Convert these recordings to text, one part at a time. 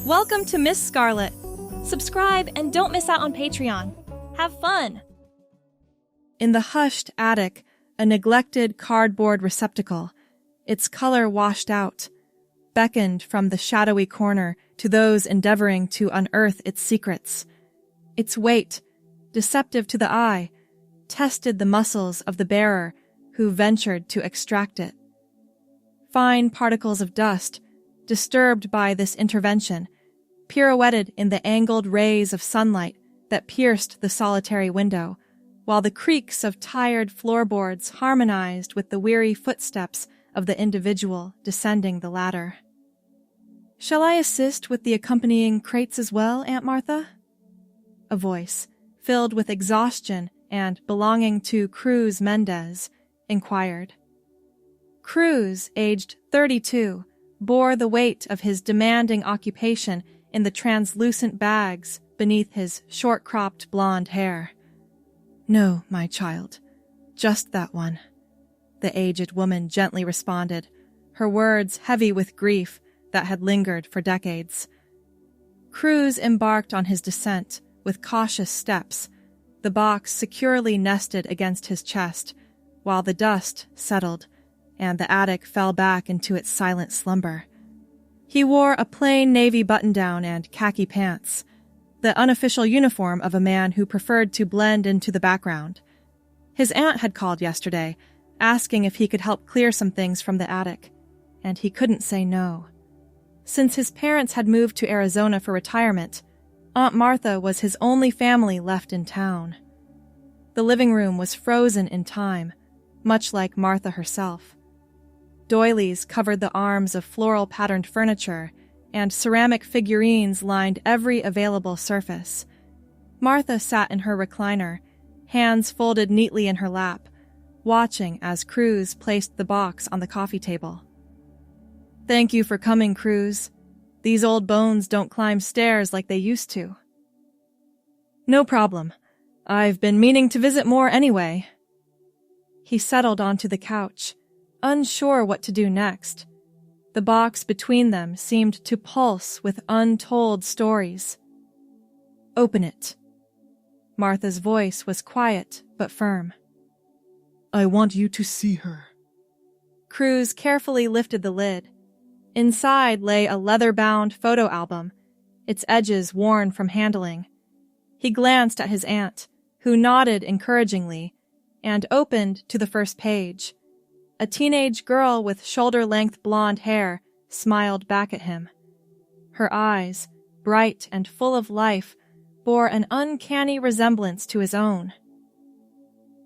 Welcome to Miss Scarlett. Subscribe and don't miss out on Patreon. Have fun! In the hushed attic, a neglected cardboard receptacle, its color washed out, beckoned from the shadowy corner to those endeavoring to unearth its secrets. Its weight, deceptive to the eye, tested the muscles of the bearer who ventured to extract it. Fine particles of dust, disturbed by this intervention, pirouetted in the angled rays of sunlight that pierced the solitary window, while the creaks of tired floorboards harmonized with the weary footsteps of the individual descending the ladder. "Shall I assist with the accompanying crates as well, Aunt Martha?" A voice, filled with exhaustion and belonging to Cruz Mendez, inquired. Cruz, aged 32, bore the weight of his demanding occupation in the translucent bags beneath his short-cropped blonde hair. "No, my child, just that one," the aged woman gently responded, her words heavy with grief that had lingered for decades. Cruz embarked on his descent with cautious steps, the box securely nested against his chest, while the dust settled and the attic fell back into its silent slumber. He wore a plain navy button-down and khaki pants, the unofficial uniform of a man who preferred to blend into the background. His aunt had called yesterday, asking if he could help clear some things from the attic, and he couldn't say no. Since his parents had moved to Arizona for retirement, Aunt Martha was his only family left in town. The living room was frozen in time, much like Martha herself. Doilies covered the arms of floral-patterned furniture, and ceramic figurines lined every available surface. Martha sat in her recliner, hands folded neatly in her lap, watching as Cruz placed the box on the coffee table. "Thank you for coming, Cruz. These old bones don't climb stairs like they used to." "No problem. I've been meaning to visit more anyway." He settled onto the couch, unsure what to do next. The box between them seemed to pulse with untold stories. "Open it." Martha's voice was quiet but firm. "I want you to see her." Cruz carefully lifted the lid. Inside lay a leather-bound photo album, its edges worn from handling. He glanced at his aunt, who nodded encouragingly, and opened to the first page. A teenage girl with shoulder-length blonde hair smiled back at him. Her eyes, bright and full of life, bore an uncanny resemblance to his own.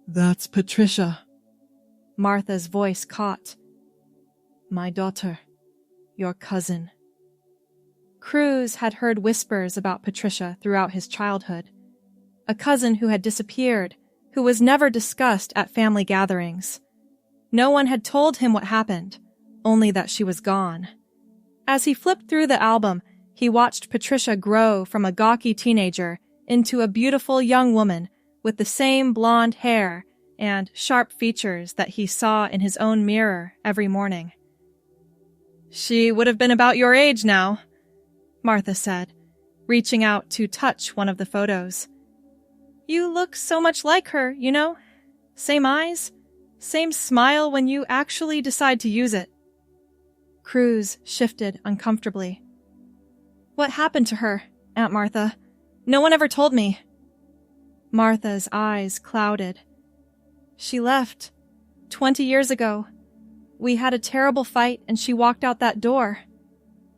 "That's Patricia." Martha's voice caught. "My daughter, your cousin." Cruz had heard whispers about Patricia throughout his childhood. A cousin who had disappeared, who was never discussed at family gatherings. No one had told him what happened, only that she was gone. As he flipped through the album, he watched Patricia grow from a gawky teenager into a beautiful young woman with the same blonde hair and sharp features that he saw in his own mirror every morning. "She would have been about your age now," Martha said, reaching out to touch one of the photos. "You look so much like her, you know? Same eyes, same smile when you actually decide to use it." Cruz shifted uncomfortably. "What happened to her, Aunt Martha? No one ever told me." Martha's eyes clouded. "She left 20 years ago. We had a terrible fight and she walked out that door."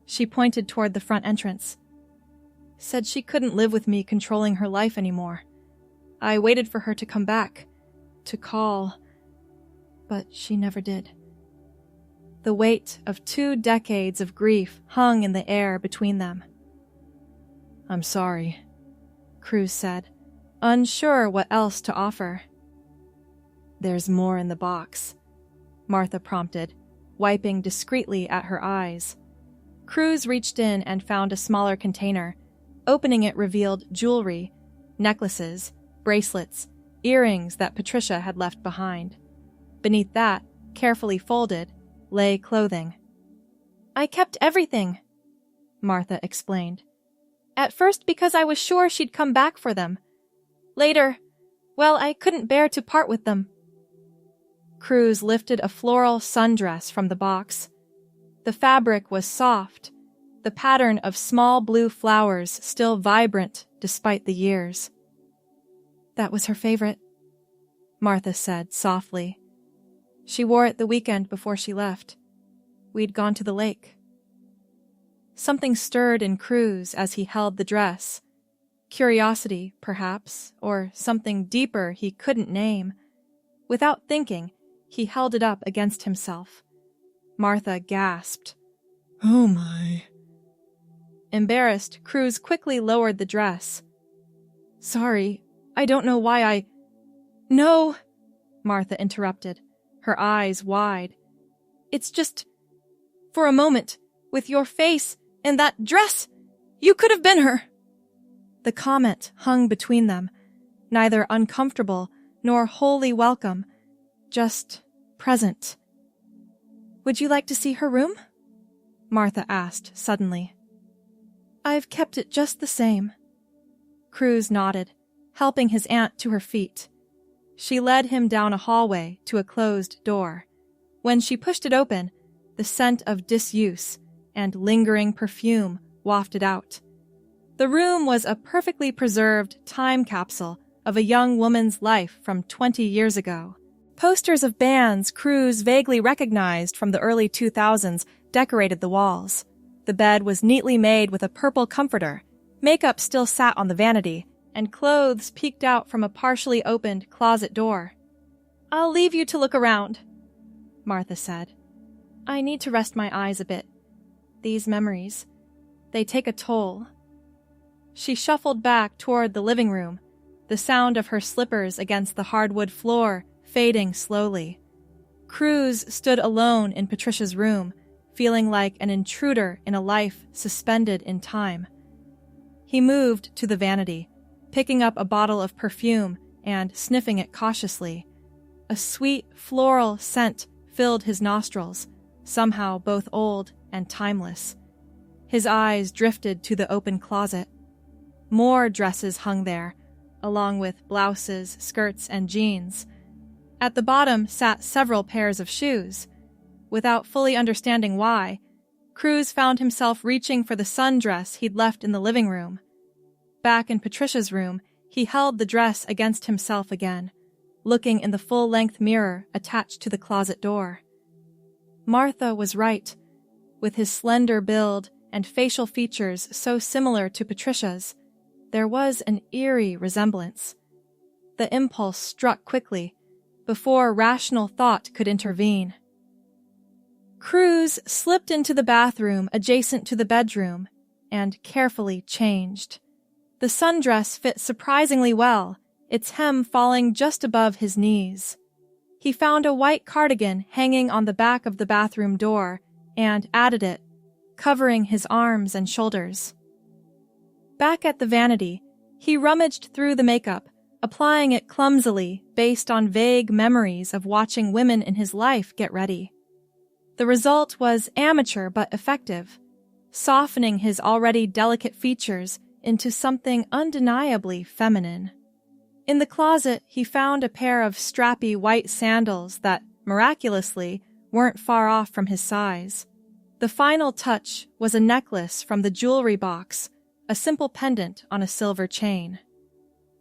She pointed toward the front entrance. "Said she couldn't live with me controlling her life anymore. I waited for her to come back, to call, but she never did." The weight of 2 decades of grief hung in the air between them. "I'm sorry," Cruz said, unsure what else to offer. "There's more in the box," Martha prompted, wiping discreetly at her eyes. Cruz reached in and found a smaller container. Opening it revealed jewelry, necklaces, bracelets, earrings that Patricia had left behind. Beneath that, carefully folded, lay clothing. "I kept everything." Martha explained. At first because I was sure she'd come back for them. Later, well, I couldn't bear to part with them. Cruz lifted a floral sundress from the box. The fabric was soft, the pattern of small blue flowers still vibrant despite the years. That was her favorite, Martha said softly. She wore it the weekend before she left. We'd gone to the lake. Something stirred in Cruz as he held the dress. Curiosity, perhaps, or something deeper he couldn't name. Without thinking, he held it up against himself. Martha gasped. Oh my. Embarrassed, Cruz quickly lowered the dress. Sorry, I don't know why I... No, Martha interrupted, her eyes wide. It's just, for a moment, with your face and that dress, you could have been her. The comment hung between them, neither uncomfortable nor wholly welcome, just present. Would you like to see her room? Martha asked suddenly. I've kept it just the same. Cruz nodded, helping his aunt to her feet. She led him down a hallway to a closed door. When she pushed it open, the scent of disuse and lingering perfume wafted out. The room was a perfectly preserved time capsule of a young woman's life from 20 years ago. Posters of bands Cruz vaguely recognized from the early 2000s decorated the walls. The bed was neatly made with a purple comforter. Makeup still sat on the vanity, and clothes peeked out from a partially opened closet door. I'll leave you to look around, Martha said. I need to rest my eyes a bit. These memories, they take a toll. She shuffled back toward the living room, the sound of her slippers against the hardwood floor fading slowly. Cruz stood alone in Patricia's room, feeling like an intruder in a life suspended in time. He moved to the vanity, picking up a bottle of perfume and sniffing it cautiously. A sweet floral scent filled his nostrils, somehow both old and timeless. His eyes drifted to the open closet. More dresses hung there, along with blouses, skirts, and jeans. At the bottom sat several pairs of shoes. Without fully understanding why, Cruz found himself reaching for the sundress he'd left in the living room. Back in Patricia's room, he held the dress against himself again, looking in the full-length mirror attached to the closet door. Martha was right. With his slender build and facial features so similar to Patricia's, there was an eerie resemblance. The impulse struck quickly, before rational thought could intervene. Cruz slipped into the bathroom adjacent to the bedroom and carefully changed. The sundress fit surprisingly well, its hem falling just above his knees. He found a white cardigan hanging on the back of the bathroom door and added it, covering his arms and shoulders. Back at the vanity, he rummaged through the makeup, applying it clumsily based on vague memories of watching women in his life get ready. The result was amateur but effective, softening his already delicate features into something undeniably feminine. In the closet, he found a pair of strappy white sandals that, miraculously, weren't far off from his size. The final touch was a necklace from the jewelry box, a simple pendant on a silver chain.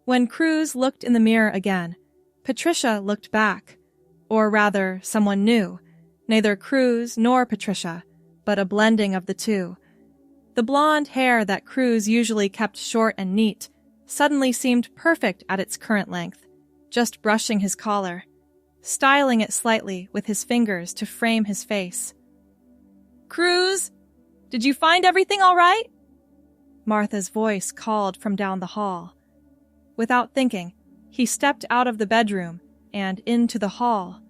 When Cruz looked in the mirror again, Patricia looked back. Or rather, someone new. Neither Cruz nor Patricia, but a blending of the two. The blonde hair that Cruz usually kept short and neat suddenly seemed perfect at its current length, just brushing his collar, styling it slightly with his fingers to frame his face. Cruz, did you find everything all right? Martha's voice called from down the hall. Without thinking, he stepped out of the bedroom and into the hall.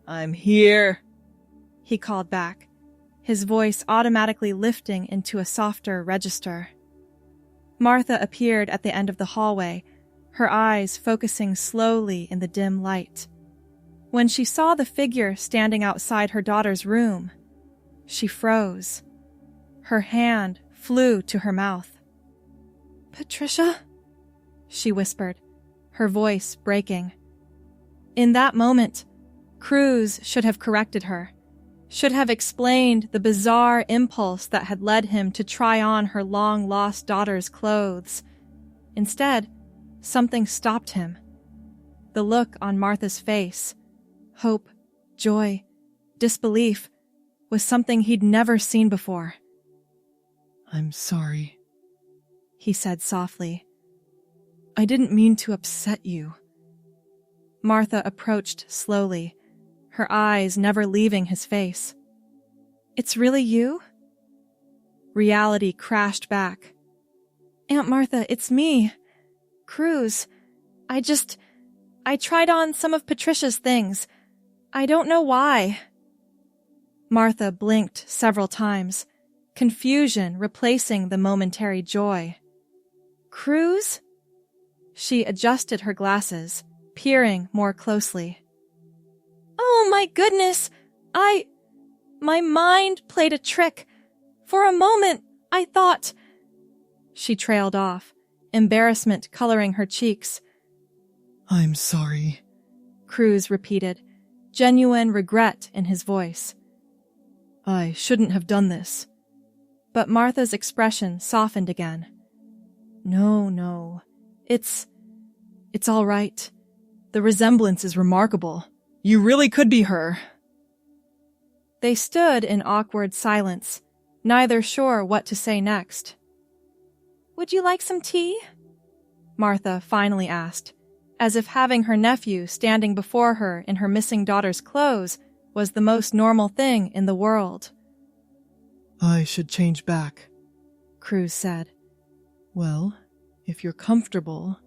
I'm here, he called back, his voice automatically lifting into a softer register. Martha appeared at the end of the hallway, her eyes focusing slowly in the dim light. When she saw the figure standing outside her daughter's room, she froze. Her hand flew to her mouth. "Patricia?" she whispered, her voice breaking. In that moment, Cruz should have corrected her, should have explained the bizarre impulse that had led him to try on her long-lost daughter's clothes. Instead, something stopped him. The look on Martha's face, hope, joy, disbelief, was something he'd never seen before. "I'm sorry," he said softly. "I didn't mean to upset you." Martha approached slowly, her eyes never leaving his face. "It's really you?" Reality crashed back. "Aunt Martha, it's me. Cruz. I tried on some of Patricia's things. I don't know why." Martha blinked several times, confusion replacing the momentary joy. "Cruz?" She adjusted her glasses, peering more closely. "Oh my goodness! My mind played a trick. For a moment, I thought—" She trailed off, embarrassment coloring her cheeks. "I'm sorry," Cruz repeated, genuine regret in his voice. "I shouldn't have done this." But Martha's expression softened again. No. It's all right. The resemblance is remarkable. You really could be her." They stood in awkward silence, neither sure what to say next. "Would you like some tea?" Martha finally asked, as if having her nephew standing before her in her missing daughter's clothes was the most normal thing in the world. "I should change back," Cruz said. "Well, if you're comfortable.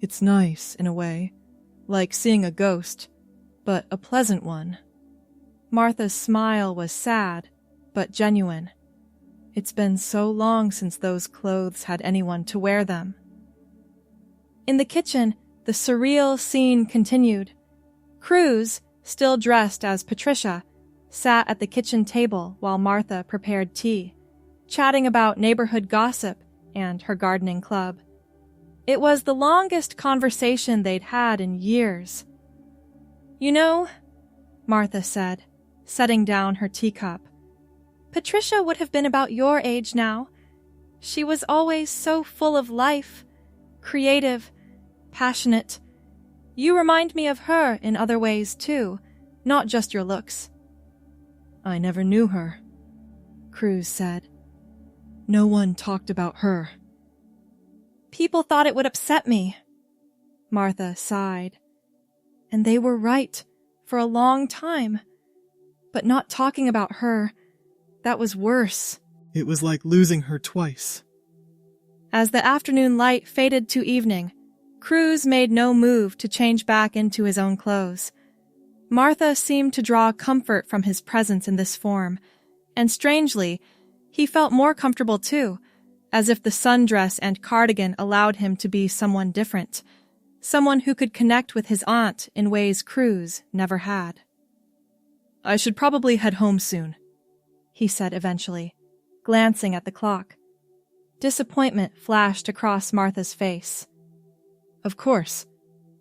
It's nice, in a way, like seeing a ghost, but a pleasant one." Martha's smile was sad, but genuine. It's been so long since those clothes had anyone to wear them. In the kitchen, the surreal scene continued. Cruz, still dressed as Patricia, sat at the kitchen table while Martha prepared tea, chatting about neighborhood gossip and her gardening club. It was the longest conversation they'd had in years. "You know," Martha said, setting down her teacup, "Patricia would have been about your age now. She was always so full of life, creative, passionate. You remind me of her in other ways, too, not just your looks." "I never knew her," Cruz said. "No one talked about her." "People thought it would upset me," Martha sighed. "And they were right, for a long time. But not talking about her, that was worse." "It was like losing her twice." As the afternoon light faded to evening, Cruz made no move to change back into his own clothes. Martha seemed to draw comfort from his presence in this form, and strangely, he felt more comfortable too, as if the sundress and cardigan allowed him to be someone different, someone who could connect with his aunt in ways Cruz never had. "I should probably head home soon," he said eventually, glancing at the clock. Disappointment flashed across Martha's face. "Of course.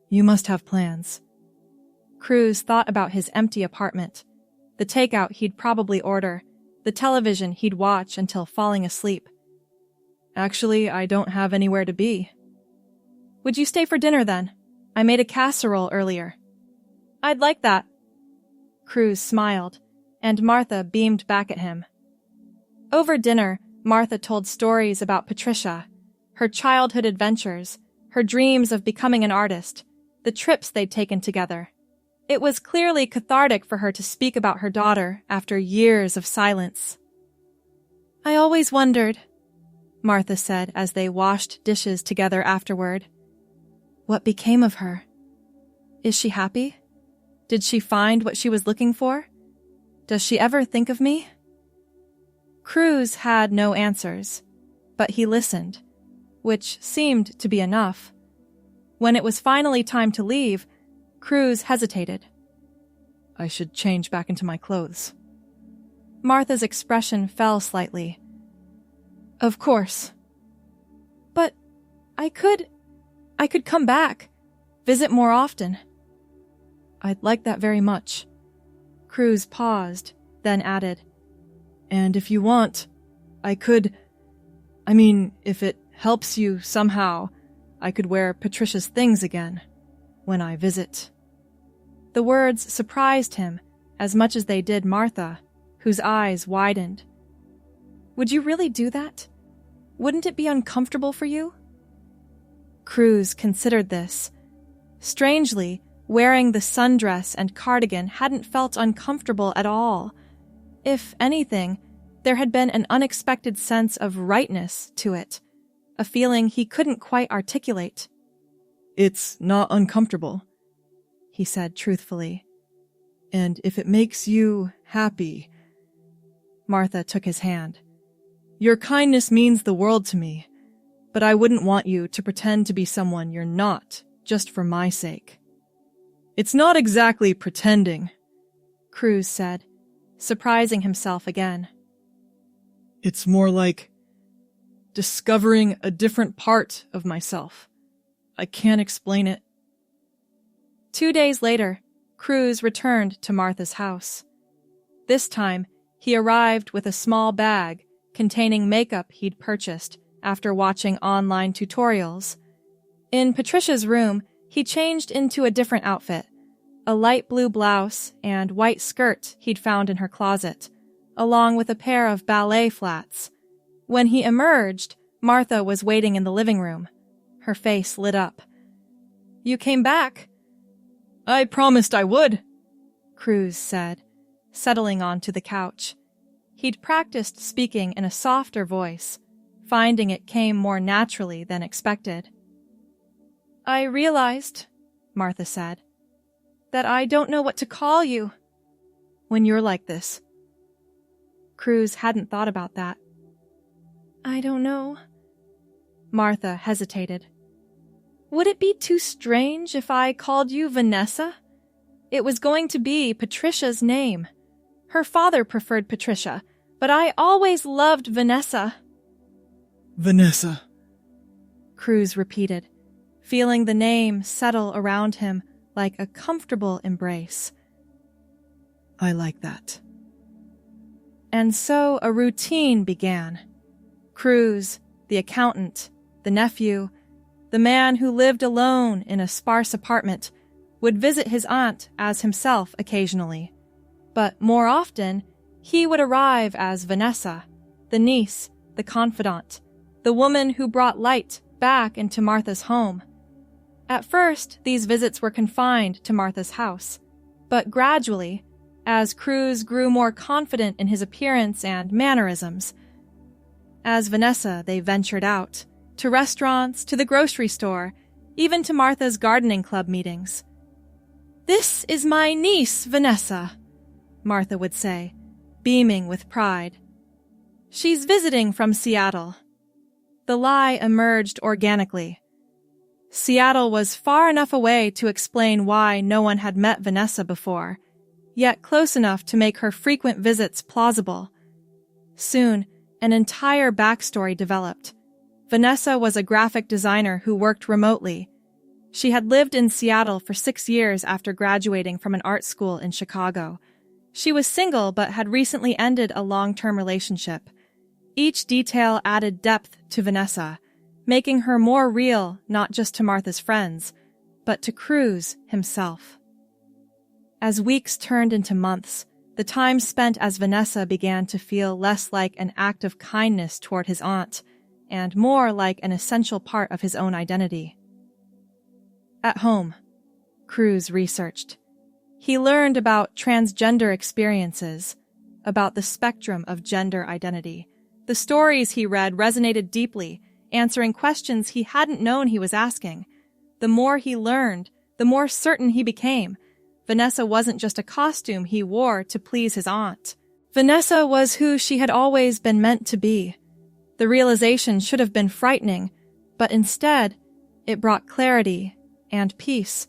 You must have plans." Cruz thought about his empty apartment, the takeout he'd probably order, the television he'd watch until falling asleep. "Actually, I don't have anywhere to be." "Would you stay for dinner then? I made a casserole earlier." "I'd like that." Cruz smiled, and Martha beamed back at him. Over dinner, Martha told stories about Patricia, her childhood adventures, her dreams of becoming an artist, the trips they'd taken together. It was clearly cathartic for her to speak about her daughter after years of silence. "I always wondered," Martha said as they washed dishes together afterward, "what became of her? Is she happy? Did she find what she was looking for? Does she ever think of me?" Cruz had no answers, but he listened, which seemed to be enough. When it was finally time to leave, Cruz hesitated. "I should change back into my clothes." Martha's expression fell slightly, Of course. But I could come back, visit more often. I'd like that very much. Cruz paused, then added, And if you want, if it helps you somehow, I could wear Patricia's things again when I visit. The words surprised him as much as they did Martha, whose eyes widened. Would you really do that? Wouldn't it be uncomfortable for you? Cruz considered this. Strangely, wearing the sundress and cardigan hadn't felt uncomfortable at all. If anything, there had been an unexpected sense of rightness to it, a feeling he couldn't quite articulate. It's not uncomfortable, he said truthfully. And if it makes you happy... Martha took his hand. Your kindness means the world to me, but I wouldn't want you to pretend to be someone you're not, just for my sake. It's not exactly pretending, Cruz said, surprising himself again. It's more like discovering a different part of myself. I can't explain it. 2 days later, Cruz returned to Martha's house. This time, he arrived with a small bag containing makeup he'd purchased after watching online tutorials. In Patricia's room, he changed into a different outfit, a light blue blouse and white skirt he'd found in her closet, along with a pair of ballet flats. When he emerged, Martha was waiting in the living room. Her face lit up. You came back? I promised I would, Cruz said, settling onto the couch. He'd practiced speaking in a softer voice, finding it came more naturally than expected. I realized, Martha said, that I don't know what to call you when you're like this. Cruz hadn't thought about that. I don't know. Martha hesitated. Would it be too strange if I called you Vanessa? It was going to be Patricia's name. Her father preferred Patricia, but I always loved Vanessa. Vanessa, Cruz repeated, feeling the name settle around him like a comfortable embrace. I like that. And so a routine began. Cruz, the accountant, the nephew, the man who lived alone in a sparse apartment, would visit his aunt as himself occasionally. But more often, he would arrive as Vanessa, the niece, the confidant, the woman who brought light back into Martha's home. At first, these visits were confined to Martha's house, but gradually, as Cruz grew more confident in his appearance and mannerisms, as Vanessa, they ventured out, to restaurants, to the grocery store, even to Martha's gardening club meetings. This is my niece, Vanessa, Martha would say, beaming with pride. She's visiting from Seattle. The lie emerged organically. Seattle was far enough away to explain why no one had met Vanessa before, yet close enough to make her frequent visits plausible. Soon, an entire backstory developed. Vanessa was a graphic designer who worked remotely. She had lived in Seattle for 6 years after graduating from an art school in Chicago. She was single but had recently ended a long-term relationship. Each detail added depth to Vanessa, making her more real not just to Martha's friends, but to Cruz himself. As weeks turned into months, the time spent as Vanessa began to feel less like an act of kindness toward his aunt, and more like an essential part of his own identity. At home, Cruz researched. He learned about transgender experiences, about the spectrum of gender identity. The stories he read resonated deeply, answering questions he hadn't known he was asking. The more he learned, the more certain he became. Vanessa wasn't just a costume he wore to please his aunt. Vanessa was who she had always been meant to be. The realization should have been frightening, but instead, it brought clarity and peace.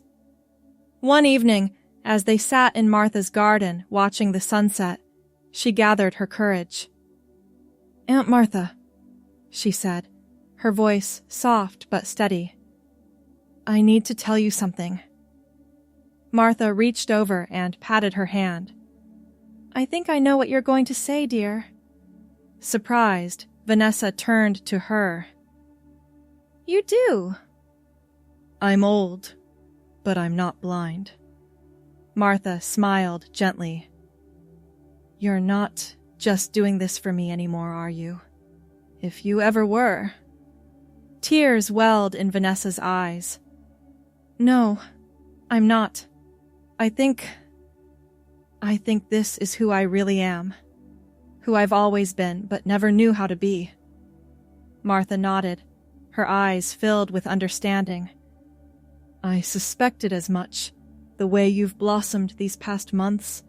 One evening, as they sat in Martha's garden watching the sunset, she gathered her courage. Aunt Martha, she said, her voice soft but steady. I need to tell you something. Martha reached over and patted her hand. I think I know what you're going to say, dear. Surprised, Vanessa turned to her. You do? I'm old, but I'm not blind. Martha smiled gently. You're not just doing this for me anymore, are you? If you ever were. Tears welled in Vanessa's eyes. No, I'm not. I think this is who I really am. Who I've always been, but never knew how to be. Martha nodded, her eyes filled with understanding. I suspected as much. The way you've blossomed these past months,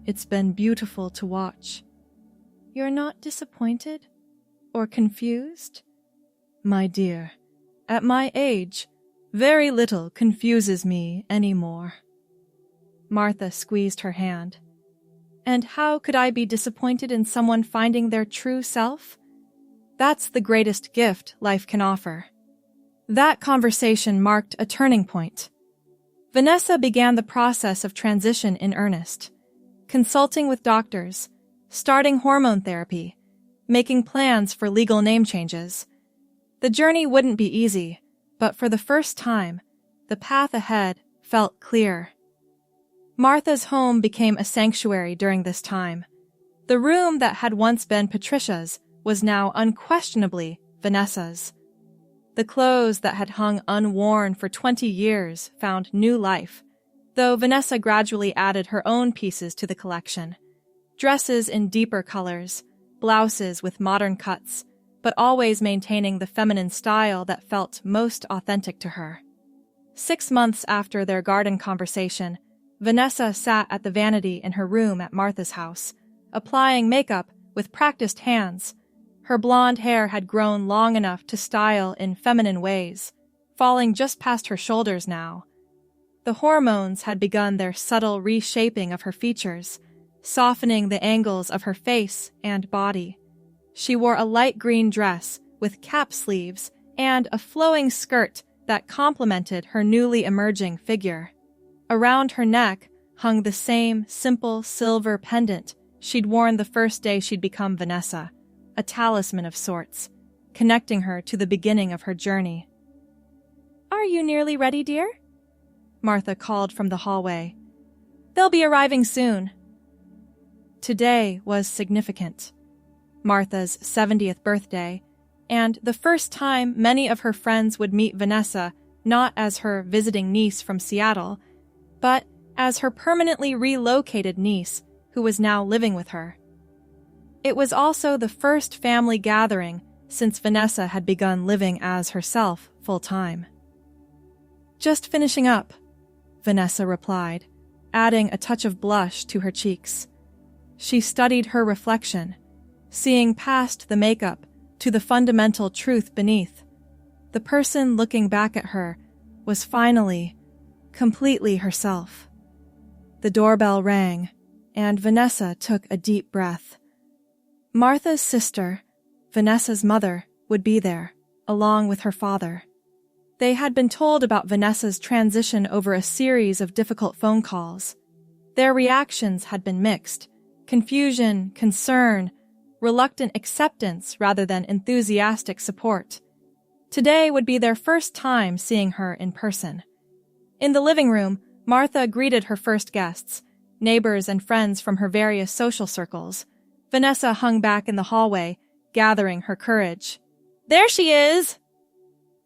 it's been beautiful to watch. You're not disappointed? Or confused? My dear, at my age, very little confuses me anymore. Martha squeezed her hand. And how could I be disappointed in someone finding their true self? That's the greatest gift life can offer. That conversation marked a turning point. Vanessa began the process of transition in earnest, consulting with doctors, starting hormone therapy, making plans for legal name changes. The journey wouldn't be easy, but for the first time, the path ahead felt clear. Martha's home became a sanctuary during this time. The room that had once been Patricia's was now unquestionably Vanessa's. The clothes that had hung unworn for 20 years found new life, though Vanessa gradually added her own pieces to the collection. Dresses in deeper colors, blouses with modern cuts, but always maintaining the feminine style that felt most authentic to her. 6 months after their garden conversation, Vanessa sat at the vanity in her room at Martha's house, applying makeup with practiced hands. Her blonde hair had grown long enough to style in feminine ways, falling just past her shoulders now. The hormones had begun their subtle reshaping of her features, softening the angles of her face and body. She wore a light green dress with cap sleeves and a flowing skirt that complemented her newly emerging figure. Around her neck hung the same simple silver pendant she'd worn the first day she'd become Vanessa, a talisman of sorts, connecting her to the beginning of her journey. Are you nearly ready, dear? Martha called from the hallway. They'll be arriving soon. Today was significant. Martha's 70th birthday, and the first time many of her friends would meet Vanessa not as her visiting niece from Seattle, but as her permanently relocated niece who was now living with her. It was also the first family gathering since Vanessa had begun living as herself full-time. Just finishing up, Vanessa replied, adding a touch of blush to her cheeks. She studied her reflection, seeing past the makeup to the fundamental truth beneath. The person looking back at her was finally, completely herself. The doorbell rang, and Vanessa took a deep breath. Martha's sister, Vanessa's mother, would be there, along with her father. They had been told about Vanessa's transition over a series of difficult phone calls. Their reactions had been mixed: confusion, concern, reluctant acceptance rather than enthusiastic support. Today would be their first time seeing her in person. In the living room, Martha greeted her first guests, neighbors and friends from her various social circles. Vanessa hung back in the hallway, gathering her courage. There she is!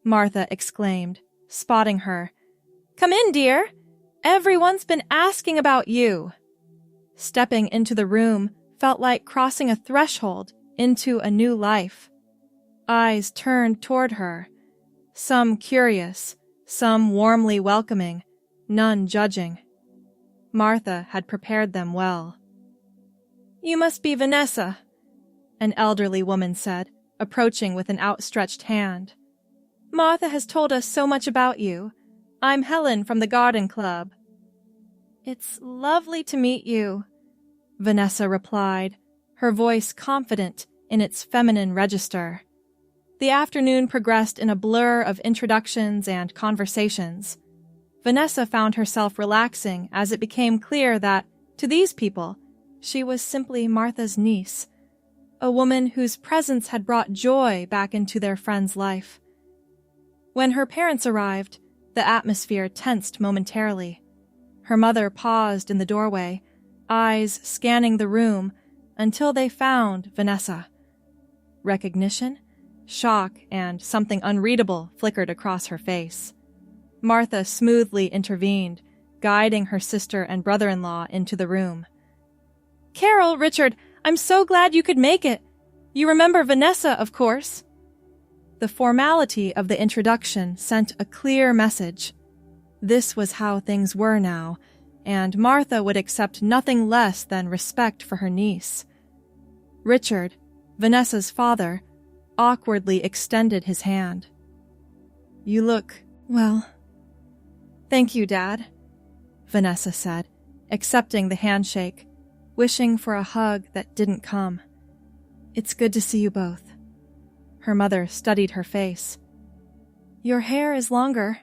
Martha exclaimed, spotting her. Come in, dear. Everyone's been asking about you. Stepping into the room felt like crossing a threshold into a new life. Eyes turned toward her, some curious, some warmly welcoming, none judging. Martha had prepared them well. You must be Vanessa, an elderly woman said, approaching with an outstretched hand. Martha has told us so much about you. I'm Helen from the Garden Club. It's lovely to meet you, Vanessa replied, her voice confident in its feminine register. The afternoon progressed in a blur of introductions and conversations. Vanessa found herself relaxing as it became clear that, to these people, she was simply Martha's niece, a woman whose presence had brought joy back into their friend's life. When her parents arrived, the atmosphere tensed momentarily. Her mother paused in the doorway, eyes scanning the room until they found Vanessa. Recognition, shock, and something unreadable flickered across her face. Martha smoothly intervened, guiding her sister and brother-in-law into the room. "Carol, Richard, I'm so glad you could make it. You remember Vanessa, of course." The formality of the introduction sent a clear message. This was how things were now, and Martha would accept nothing less than respect for her niece. Richard, Vanessa's father, awkwardly extended his hand. "You look, well." "Thank you, Dad," Vanessa said, accepting the handshake, wishing for a hug that didn't come. "It's good to see you both." Her mother studied her face. "Your hair is longer."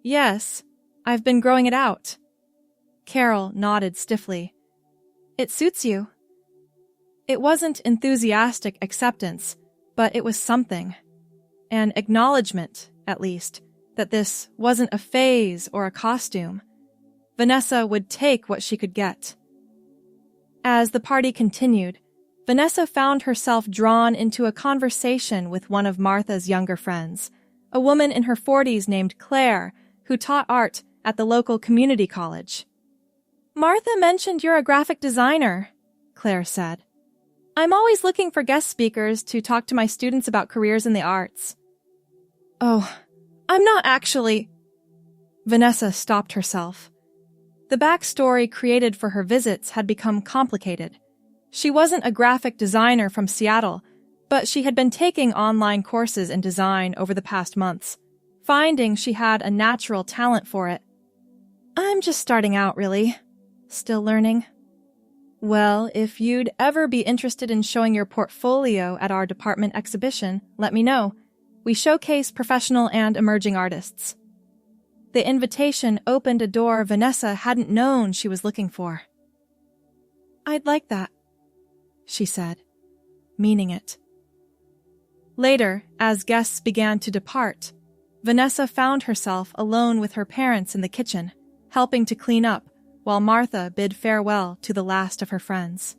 "Yes, I've been growing it out." Carol nodded stiffly. "It suits you." It wasn't enthusiastic acceptance, but it was something. An acknowledgement, at least, that this wasn't a phase or a costume. Vanessa would take what she could get. As the party continued, Vanessa found herself drawn into a conversation with one of Martha's younger friends, a woman in her 40s named Claire, who taught art at the local community college. "Martha mentioned you're a graphic designer," Claire said. "I'm always looking for guest speakers to talk to my students about careers in the arts." "Oh, I'm not actually—" Vanessa stopped herself. The backstory created for her visits had become complicated. She wasn't a graphic designer from Seattle, but she had been taking online courses in design over the past months, finding she had a natural talent for it. "I'm just starting out, really. Still learning." "Well, if you'd ever be interested in showing your portfolio at our department exhibition, let me know. We showcase professional and emerging artists." The invitation opened a door Vanessa hadn't known she was looking for. "I'd like that," she said, meaning it. Later, as guests began to depart, Vanessa found herself alone with her parents in the kitchen, helping to clean up, while Martha bid farewell to the last of her friends.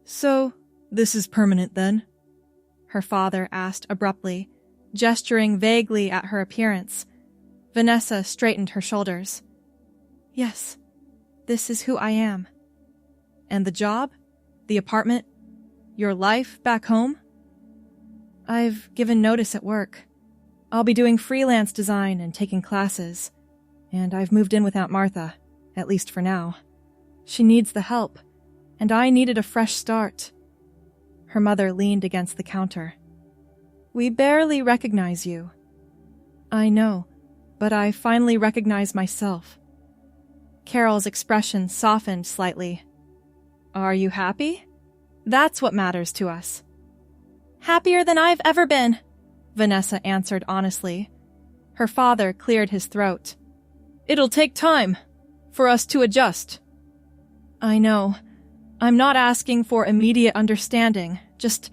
"So, this is permanent then?" her father asked abruptly, gesturing vaguely at her appearance. Vanessa straightened her shoulders. "Yes, this is who I am." "And the job? The apartment? Your life back home?" "I've given notice at work. I'll be doing freelance design and taking classes. And I've moved in with Aunt Martha, at least for now. She needs the help, and I needed a fresh start." Her mother leaned against the counter. "We barely recognize you." "I know, but I finally recognize myself." Carol's expression softened slightly. "Are you happy? That's what matters to us." "Happier than I've ever been," Vanessa answered honestly. Her father cleared his throat. "It'll take time for us to adjust." "I know. I'm not asking for immediate understanding, just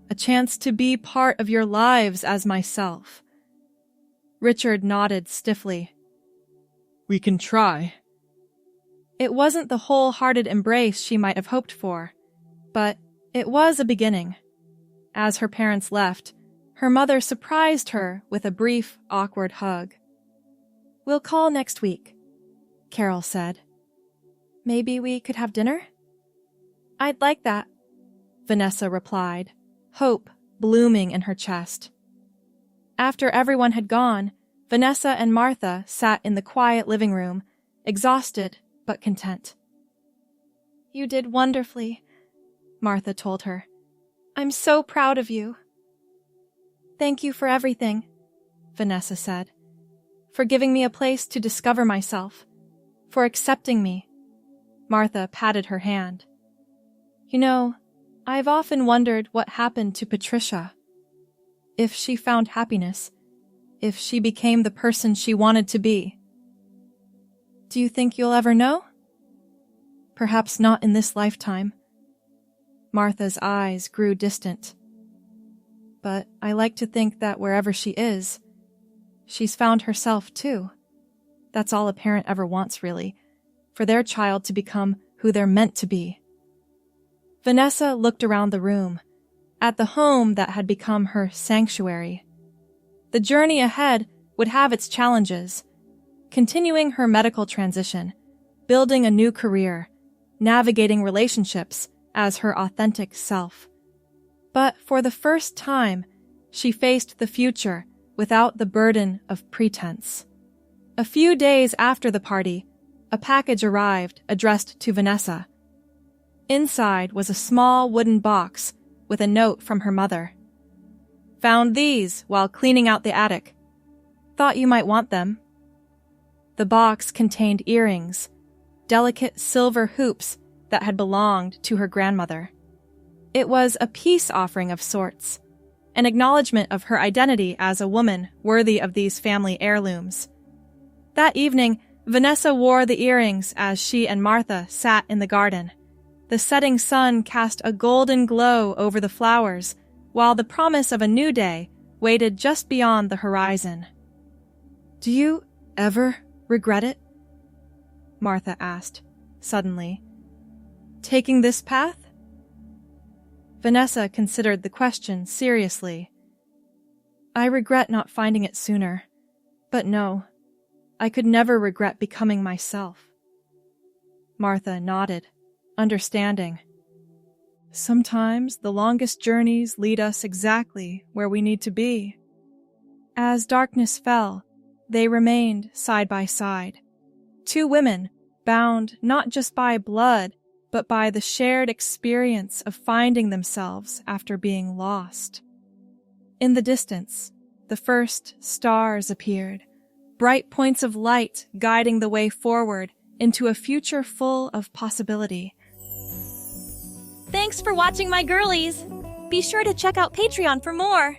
a chance to be part of your lives as myself." Richard nodded stiffly. "We can try." It wasn't the wholehearted embrace she might have hoped for, but it was a beginning. As her parents left, her mother surprised her with a brief, awkward hug. "We'll call next week," Carol said. "Maybe we could have dinner?" "I'd like that," Vanessa replied, hope blooming in her chest. After everyone had gone, Vanessa and Martha sat in the quiet living room, exhausted but content. "You did wonderfully," Martha told her. "I'm so proud of you." "Thank you for everything," Vanessa said. "For giving me a place to discover myself. For accepting me." Martha patted her hand. "You know, I've often wondered what happened to Patricia." If she found happiness, if she became the person she wanted to be. Do you think you'll ever know? Perhaps not in this lifetime. Martha's eyes grew distant. But I like to think that wherever she is, she's found herself too. That's all a parent ever wants, really, for their child to become who they're meant to be. Vanessa looked around the room, at the home that had become her sanctuary. The journey ahead would have its challenges, continuing her medical transition, building a new career, navigating relationships as her authentic self. But for the first time, she faced the future without the burden of pretense. A few days after the party, a package arrived addressed to Vanessa. Inside was a small wooden box with a note from her mother. Found these while cleaning out the attic. Thought you might want them. The box contained earrings, delicate silver hoops that had belonged to her grandmother. It was a peace offering of sorts, an acknowledgement of her identity as a woman worthy of these family heirlooms. That evening, Vanessa wore the earrings as she and Martha sat in the garden. The setting sun cast a golden glow over the flowers, while the promise of a new day waited just beyond the horizon. "Do you ever regret it?" Martha asked, suddenly. "Taking this path?" Vanessa considered the question seriously. "I regret not finding it sooner. But no, I could never regret becoming myself." Martha nodded, understanding. "Sometimes the longest journeys lead us exactly where we need to be." As darkness fell, they remained side by side. Two women, bound not just by blood, but by the shared experience of finding themselves after being lost. In the distance, the first stars appeared, bright points of light guiding the way forward into a future full of possibility. Thanks for watching my girlies! Be sure to check out Patreon for more!